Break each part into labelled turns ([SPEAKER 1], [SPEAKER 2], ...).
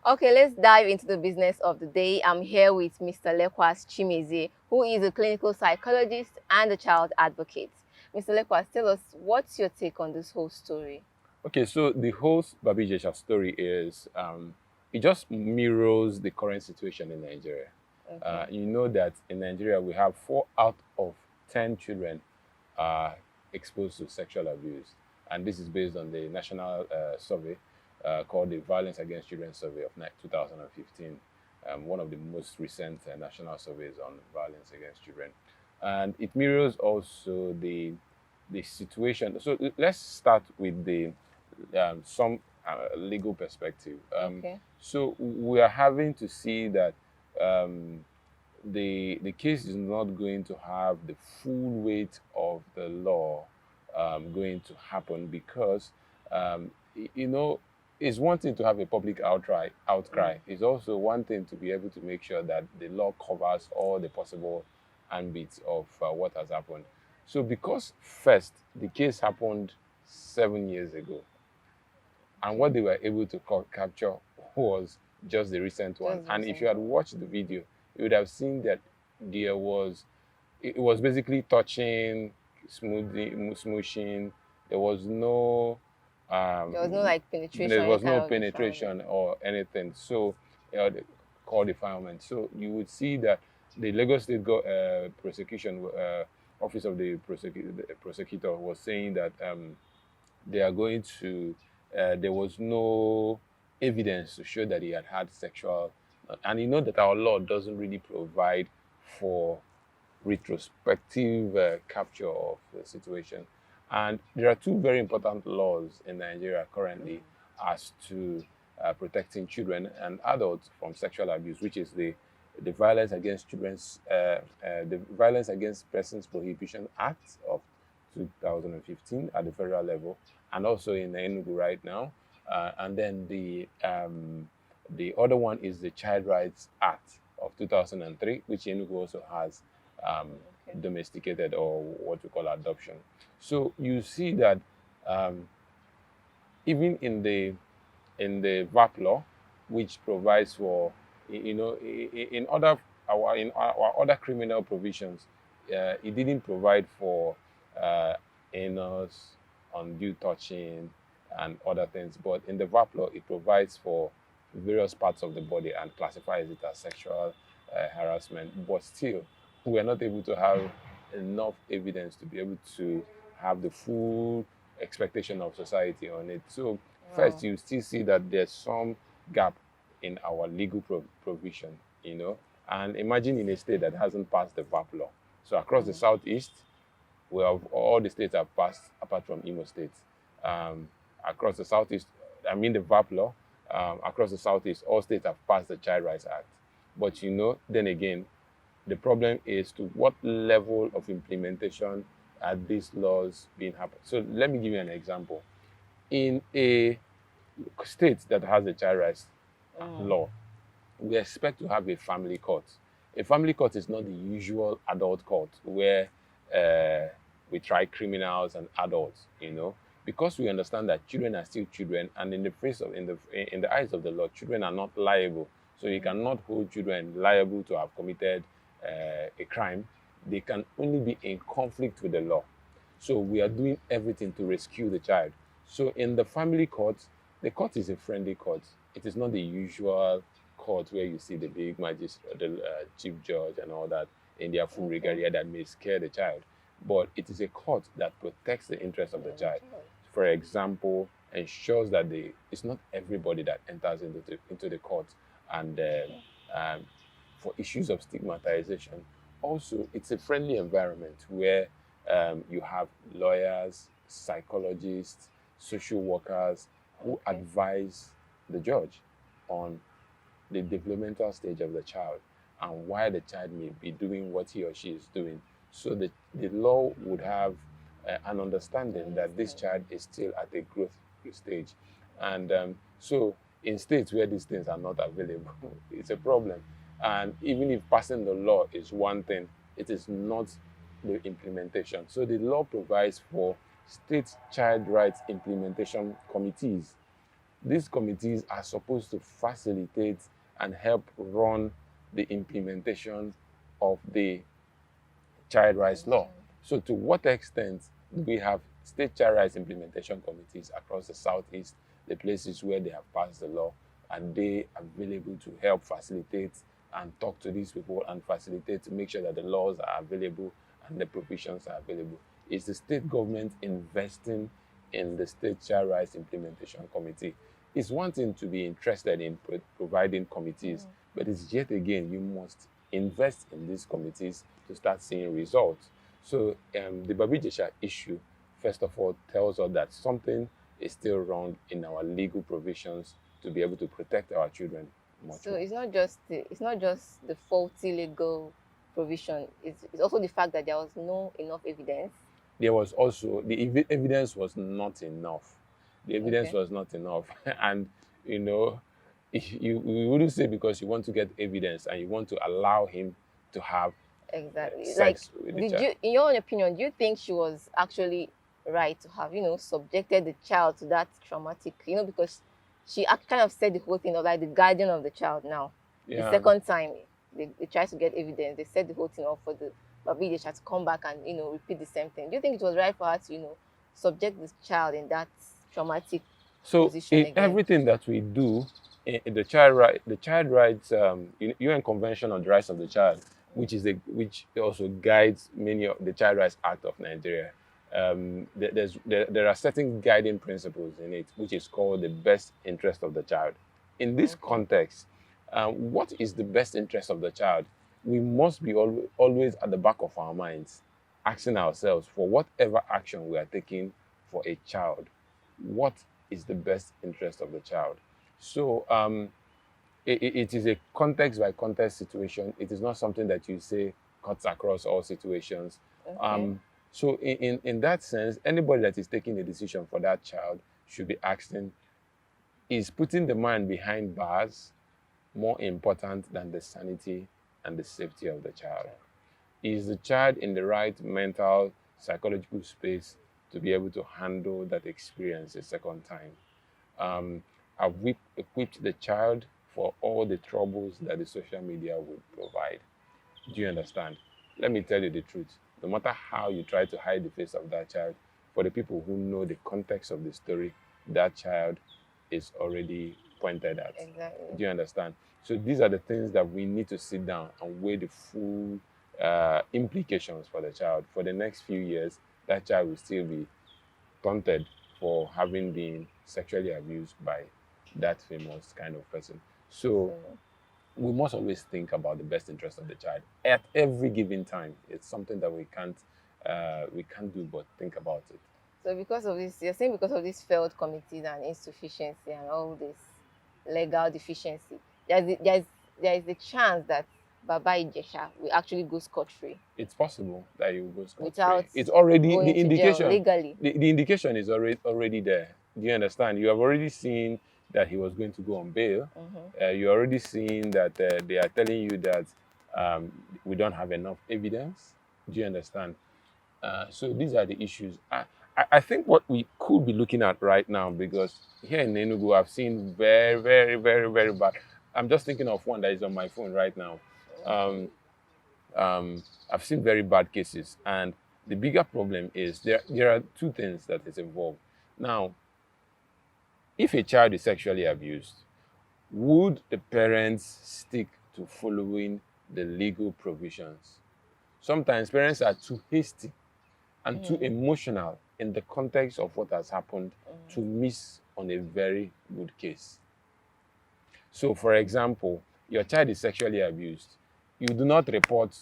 [SPEAKER 1] Okay, let's dive into the business of the day. I'm here with Mr. Lekwas Chimezie, who is a clinical psychologist and a child advocate. Mr. Lekwas, tell us, what's your take on this whole story?
[SPEAKER 2] Okay, so the whole Baba Ijesha story is it just mirrors the current situation in Nigeria.
[SPEAKER 1] Okay.
[SPEAKER 2] You know that in Nigeria we have 4 out of 10 children are exposed to sexual abuse, and this is based on the national survey called the Violence Against Children Survey of 2015, one of the most recent national surveys on violence against children, and it mirrors also the situation. So let's start with the some legal perspective.
[SPEAKER 1] Okay.
[SPEAKER 2] So we are having to see that um, the case is not going to have the full weight of the law going to happen because you know it's one thing to have a public outcry. It's also one thing to be able to make sure that the law covers all the possible ambits of what has happened. So because first the case happened 7 years ago, and what
[SPEAKER 1] Okay.
[SPEAKER 2] they were able to capture was just the recent one.
[SPEAKER 1] Just
[SPEAKER 2] And if
[SPEAKER 1] recent
[SPEAKER 2] you had
[SPEAKER 1] one.
[SPEAKER 2] watched the video, you would have seen that there was it was basically touching, smooshing. There was no
[SPEAKER 1] There was no
[SPEAKER 2] um,
[SPEAKER 1] like penetration,
[SPEAKER 2] there
[SPEAKER 1] any
[SPEAKER 2] was
[SPEAKER 1] kind
[SPEAKER 2] no
[SPEAKER 1] of defilement.
[SPEAKER 2] penetration or anything. So called defilement. So you would see that the Lagos State prosecution office of the prosecutor was saying that they are going to there was no evidence to show that he had had sexual and you know that our law doesn't really provide for retrospective capture of the situation. And there are two very important laws in Nigeria currently as to protecting children and adults from sexual abuse, which is the Violence Against Persons Prohibition Act of 2015 at the federal level, and also in Enugu right now. And then the other one is the Child Rights Act of 2003, which Enugu also has um,
[SPEAKER 1] Okay.
[SPEAKER 2] domesticated or what we call adoption. So you see that um, even in the VAP law, which provides for in our other criminal provisions, it didn't provide for uh, anus, undue touching, and other things. But in the VAP law, it provides for various parts of the body and classifies it as sexual harassment. But still, we are not able to have enough evidence to be able to have the full expectation of society on it. So first,
[SPEAKER 1] Wow.
[SPEAKER 2] you still see that there's some gap in our legal provision, and imagine in a state that hasn't passed the VAP law. So across the southeast, we have all the states have passed apart from Imo State. Um, Across the southeast, I mean the VAP law, across the southeast, all states have passed the Child Rights Act. But then again, the problem is to what level of implementation are these laws being happened. So let me give you an example. In a state that has a child rights law, we expect to have a family court. A family court is not the usual adult court where we try criminals and adults, because we understand that children are still children, and in the face of in the eyes of the law, children are not liable. So you cannot hold children liable to have committed a crime. They can only be in conflict with the law. So we are doing everything to rescue the child. So in the family court, the court is a friendly court. It is not the usual court where you see the big magistrate, the chief judge, and all that in their full
[SPEAKER 1] Okay.
[SPEAKER 2] regalia that may scare the child. But it is a court that protects the interest of the
[SPEAKER 1] Yeah, the
[SPEAKER 2] child.
[SPEAKER 1] child.
[SPEAKER 2] For example, ensures that it's not everybody that enters into the court, and
[SPEAKER 1] Okay.
[SPEAKER 2] for issues of stigmatization. Also, it's a friendly environment where you have lawyers, psychologists, social workers who
[SPEAKER 1] Okay.
[SPEAKER 2] advise the judge on the developmental stage of the child and why the child may be doing what he or she is doing. So the law would have an understanding that this
[SPEAKER 1] Understand.
[SPEAKER 2] child is still at a growth stage. And so in states where these things are not available, it's a problem. And even if passing the law is one thing, it is not the implementation. So the law provides for state child rights implementation committees these committees are supposed to facilitate and help run the implementation of the child rights law. So to what extent do we have state child rights implementation committees across the Southeast, the places where they have passed the law, and they available to help facilitate and talk to these people and facilitate to make sure that the laws are available and the provisions are available? Is the state government investing in the state child rights implementation committee? It's one thing to be interested in providing committees, but it's yet again, you must invest in these committees to start seeing results. So the Baba Ijesha issue, first of all, tells us that something is still wrong in our legal provisions to be able to protect our children much
[SPEAKER 1] So
[SPEAKER 2] more.
[SPEAKER 1] it's not just the faulty legal provision. It's also the fact that there was no enough evidence.
[SPEAKER 2] There was also the evidence was not enough. The evidence
[SPEAKER 1] Okay.
[SPEAKER 2] was not enough, and you know, you wouldn't say because you want to get evidence and you want to allow him to have
[SPEAKER 1] Exactly. Like,
[SPEAKER 2] sex with the
[SPEAKER 1] did
[SPEAKER 2] child.
[SPEAKER 1] you, in your own opinion, do you think she was actually right to have, subjected the child to that traumatic, because she kind of said the whole thing of like the guardian of the child now. The
[SPEAKER 2] Yeah.
[SPEAKER 1] second time they tried to get evidence, they set the whole thing up for the Baba Ijesha to come back and, repeat the same thing. Do you think it was right for her to, subject this child in that traumatic
[SPEAKER 2] So
[SPEAKER 1] position again?
[SPEAKER 2] everything that we do in the child rights UN Convention on the Rights of the Child, which which also guides many of the Child Rights Act of Nigeria. There are certain guiding principles in it, which is called the best interest of the child. In this context, what is the best interest of the child? We must be always at the back of our minds, asking ourselves for whatever action we are taking for a child, what is the best interest of the child? So it is a context by context situation. It is not something that you say cuts across all situations.
[SPEAKER 1] Okay.
[SPEAKER 2] So in that sense, anybody that is taking a decision for that child should be asking, is putting the mind behind bars more important than the sanity and the safety of the child? Is the child in the right mental, psychological space to be able to handle that experience a second time? Have we equipped the child for all the troubles that the social media would provide? Do you understand? Let me tell you the truth. No matter how you try to hide the face of that child, for the people who know the context of the story, that child is already pointed at.
[SPEAKER 1] Exactly.
[SPEAKER 2] Do you understand? So these are the things that we need to sit down and weigh the full implications for the child. For the next few years, that child will still be taunted for having been sexually abused by that famous kind of person. So we must always think about the best interest of the child at every given time. It's something that we can't do but think about it.
[SPEAKER 1] So because of this, you're saying because of these failed committees and insufficiency and all this legal deficiency, there is a chance that Baba Ijesha will actually go scot-free.
[SPEAKER 2] It's possible that you will go scot-free.
[SPEAKER 1] Without
[SPEAKER 2] It's already
[SPEAKER 1] going
[SPEAKER 2] the
[SPEAKER 1] to jail
[SPEAKER 2] indication
[SPEAKER 1] legally.
[SPEAKER 2] The indication is already there. Do you understand? You have already seen that he was going to go on bail. You already seen that they are telling you that we don't have enough evidence. Do you understand? So these are the issues. I think what we could be looking at right now, because here in Enugu, I've seen very, very, very, very bad. I'm just thinking of one that is on my phone right now. I've seen very bad cases, and the bigger problem is there are two things that is involved. Now, if a child is sexually abused, would the parents stick to following the legal provisions? Sometimes parents are too hasty and too emotional in the context of what has happened to miss on a very good case. So, for example, your child is sexually abused. You do not report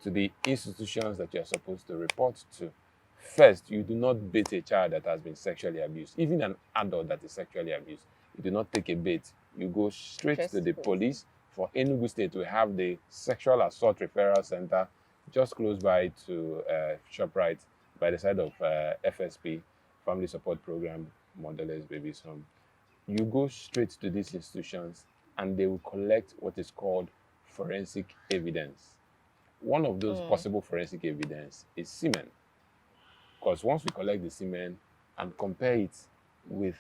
[SPEAKER 2] to the institutions that you are supposed to report to. First, you do not bait a child that has been sexually abused. Even an adult that is sexually abused, you do not take a bait. You go straight to the police. For Enugu State, we have the Sexual Assault Referral Center just close by to ShopRite, by the side of FSP, Family Support Program, Motherless Babies Home. You go straight to these institutions and they will collect what is called forensic evidence. One of those possible forensic evidence is semen. Because once we collect the semen and compare it with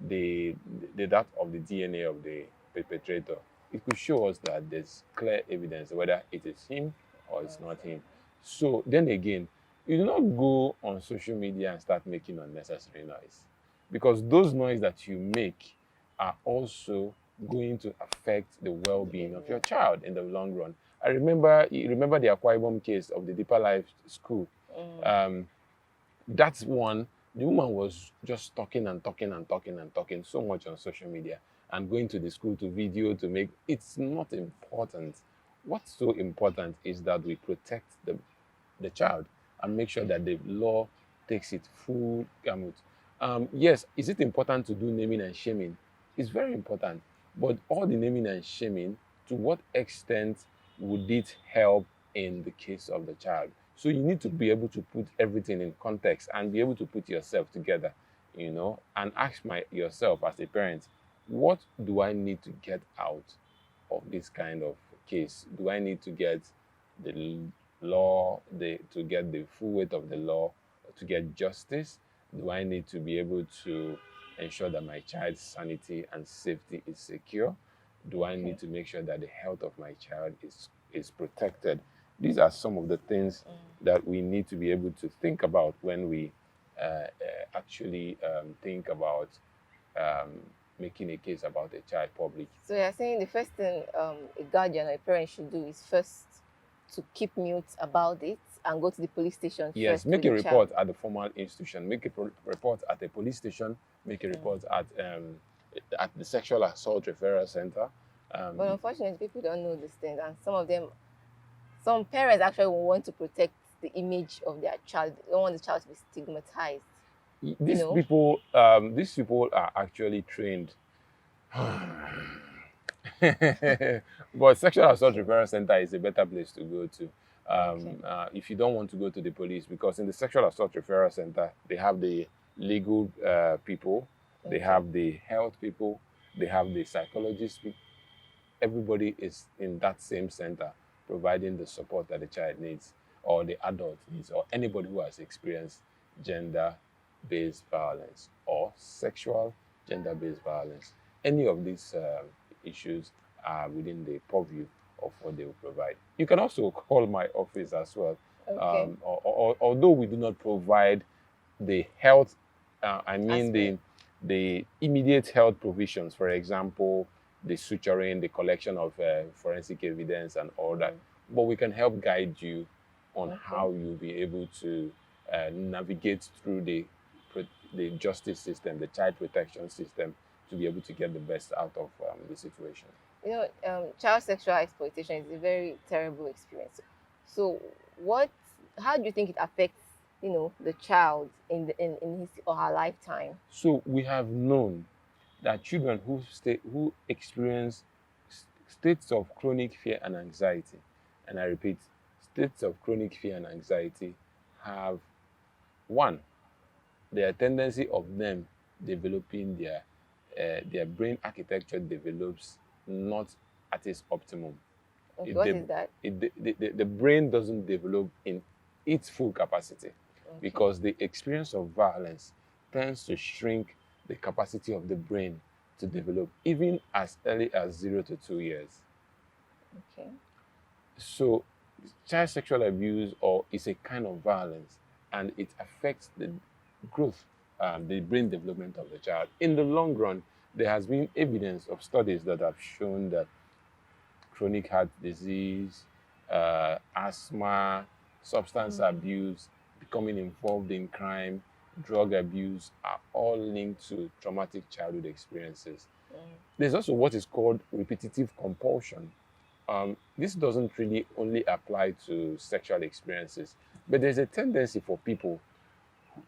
[SPEAKER 2] that of the DNA of the perpetrator, it could show us that there's clear evidence whether it is him or it's not him. So then again, you do not go on social media and start making unnecessary noise, because those noise that you make are also going to affect the well-being of your child in the long run. You remember the Akwa Ibom case of the Deeper Life School. That's one. The woman was just talking and talking and talking and talking so much on social media and going to the school to video to make. It's not important. What's so important is that we protect the child and make sure that the law takes its full gamut. Yes, is it important to do naming and shaming? It's very important. But all the naming and shaming, to what extent would it help in the case of the child? So you need to be able to put everything in context and be able to put yourself together, and ask yourself as a parent, what do I need to get out of this kind of case? Do I need to get the law, to get the full weight of the law, to get justice? Do I need to be able to ensure that my child's sanity and safety is secure? Do I need to make sure that the health of my child is protected? These are some of the things that we need to be able to think about when we actually think about making a case about a child public.
[SPEAKER 1] So you're saying the first thing a guardian or a parent should do is first to keep mute about it and go to the police station.
[SPEAKER 2] Yes,
[SPEAKER 1] first
[SPEAKER 2] make
[SPEAKER 1] with
[SPEAKER 2] a
[SPEAKER 1] the child.
[SPEAKER 2] report at the formal institution, make a report at the police station, make a report at the sexual assault referral center.
[SPEAKER 1] But unfortunately, people don't know these things, and some parents actually want to protect the image of their child. They don't want the child to be stigmatized.
[SPEAKER 2] These people are actually trained. But sexual assault referral center is a better place to go to if you don't want to go to the police, because in the sexual assault referral center they have the legal people, they have the health people, they have the psychologists. Everybody is in that same center providing the support that the child needs, or the adult needs, or anybody who has experienced gender-based violence or sexual gender-based violence. Any of these issues are within the purview of what they will provide. You can also call my office as well. Although we do not provide the health, the immediate health provisions, for example, the suturing, the collection of forensic evidence and all that, but we can help guide you on how you'll be able to navigate through the justice system, the child protection system, to be able to get the best out of the situation.
[SPEAKER 1] Child sexual exploitation is a very terrible experience. So how do you think it affects the child in his or her lifetime?
[SPEAKER 2] So we have known that children who experience states of chronic fear and anxiety, and I repeat, states of chronic fear and anxiety, have their tendency of them developing their brain architecture develops not at its optimum.
[SPEAKER 1] What is that?
[SPEAKER 2] The brain doesn't develop in its full capacity because the experience of violence tends to shrink the capacity of the brain to develop, even as early as 0 to 2 years.
[SPEAKER 1] Okay.
[SPEAKER 2] So child sexual abuse is a kind of violence, and it affects the growth, the brain development of the child. In the long run, there has been evidence of studies that have shown that chronic heart disease, asthma, substance abuse, becoming involved in crime, drug abuse are all linked to traumatic childhood experiences. There's also what is called repetitive compulsion. This doesn't really only apply to sexual experiences, but there's a tendency for people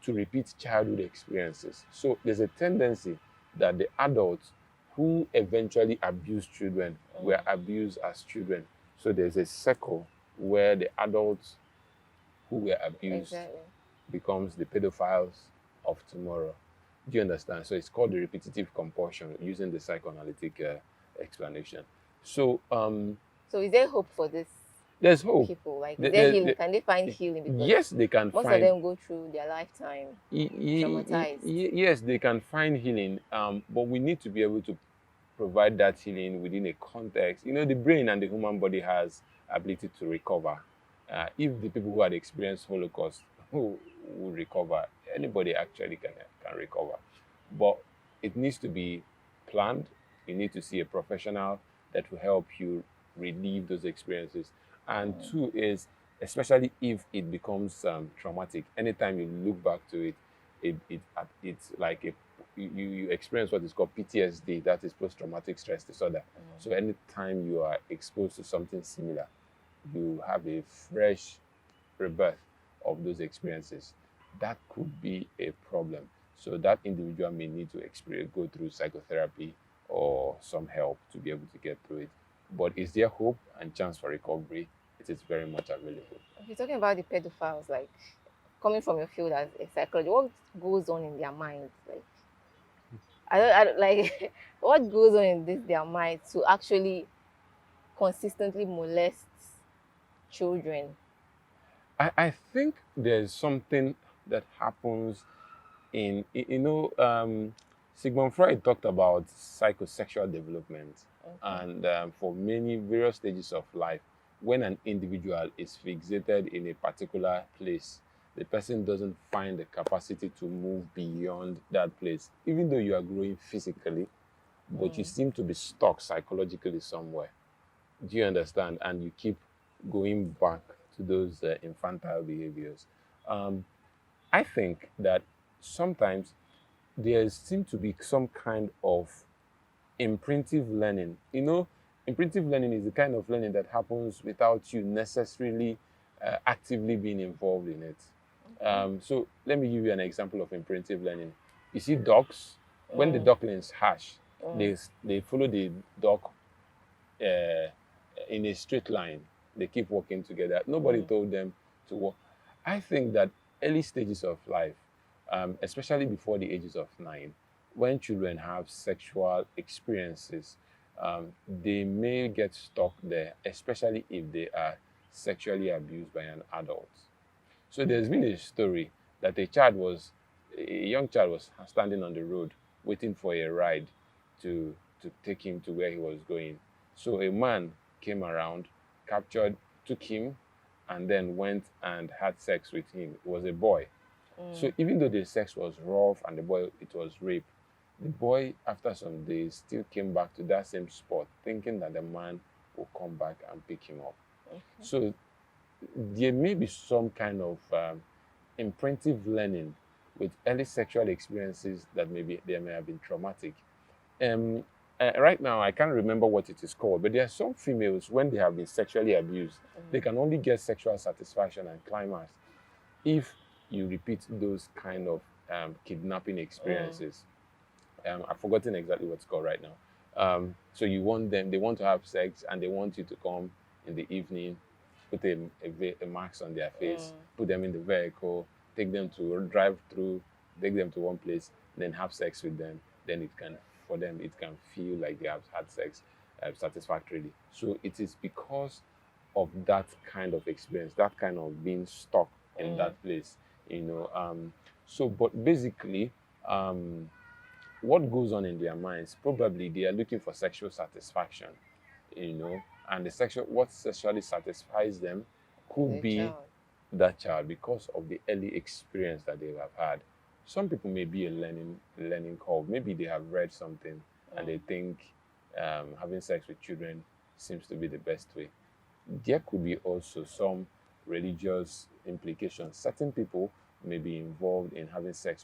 [SPEAKER 2] to repeat childhood experiences. So there's a tendency that the adults who eventually abused children were abused as children. So there's a circle where the adults who were abused becomes the pedophiles of tomorrow. Do you understand? So it's called the repetitive compulsion, using the psychoanalytic explanation. So
[SPEAKER 1] is there hope for this?
[SPEAKER 2] there's hope.
[SPEAKER 1] people? Like, is
[SPEAKER 2] There-
[SPEAKER 1] there
[SPEAKER 2] there-
[SPEAKER 1] healing?
[SPEAKER 2] there-
[SPEAKER 1] Can they find healing? Because
[SPEAKER 2] yes, they can
[SPEAKER 1] most of
[SPEAKER 2] find.
[SPEAKER 1] them go through their lifetime traumatized.
[SPEAKER 2] Yes, they can find healing. But we need to be able to provide that healing within a context. You know, the brain and the human body has ability to recover. If the people who had experienced Holocaust who would recover, anybody actually can recover. But it needs to be planned. You need to see a professional that will help you relieve those experiences. And two is, especially if it becomes traumatic, anytime you look back to it, it's like you experience what is called PTSD, that is post-traumatic stress disorder. So anytime you are exposed to something similar, you have a fresh rebirth of those experiences. That could be a problem. So that individual may need to go through psychotherapy or some help to be able to get through it. But is there hope and chance for recovery? It is very much available.
[SPEAKER 1] If you're talking about the pedophiles, like coming from your field as a psychologist, what goes on in their minds? Like, I don't like what goes on in their minds to actually consistently molest children.
[SPEAKER 2] I think there's something that happens Sigmund Freud talked about psychosexual development. And for many various stages of life, when an individual is fixated in a particular place, the person doesn't find the capacity to move beyond that place, even though you are growing physically, but you seem to be stuck psychologically somewhere. Do you understand? And you keep going back to those infantile behaviors. Um, I think that sometimes there seems to be some kind of imprintive learning. You know, imprintive learning is the kind of learning that happens without you necessarily actively being involved in it. So let me give you an example of imprintive learning. You see ducks, when the ducklings hatch, they follow the duck uh, in a straight line. They keep walking together. Nobody told them to walk. I think that early stages of life, especially before the ages of 9, when children have sexual experiences, they may get stuck there, especially if they are sexually abused by an adult. So there's been a story that a young child was standing on the road waiting for a ride to take him to where he was going. So a man came around, captured, took him, and then went and had sex with him. It was a boy. So even though the sex was rough and it was rape, the boy, after some days, still came back to that same spot, thinking that the man will come back and pick him up. So there may be some kind of imprintive learning with early sexual experiences that they may have been traumatic. Um, right now, I can't remember what it is called, but there are some females, when they have been sexually abused, they can only get sexual satisfaction and climax if you repeat those kind of kidnapping experiences. I've forgotten exactly what's called right now. So they want to have sex, and they want you to come in the evening, put a mask on their face, put them in the vehicle, take them to drive through, take them to one place, then have sex with them. Then for them, it can feel like they have had sex satisfactorily. So it is because of that kind of experience, that kind of being stuck in that place, you know. But basically, what goes on in their minds, probably they are looking for sexual satisfaction, you know, and what sexually satisfies them could be that child because of the early experience that they have had. Some people may be a learning curve. Maybe they have read something and they think having sex with children seems to be the best way. There could be also some religious implications. Certain people may be involved in having sex with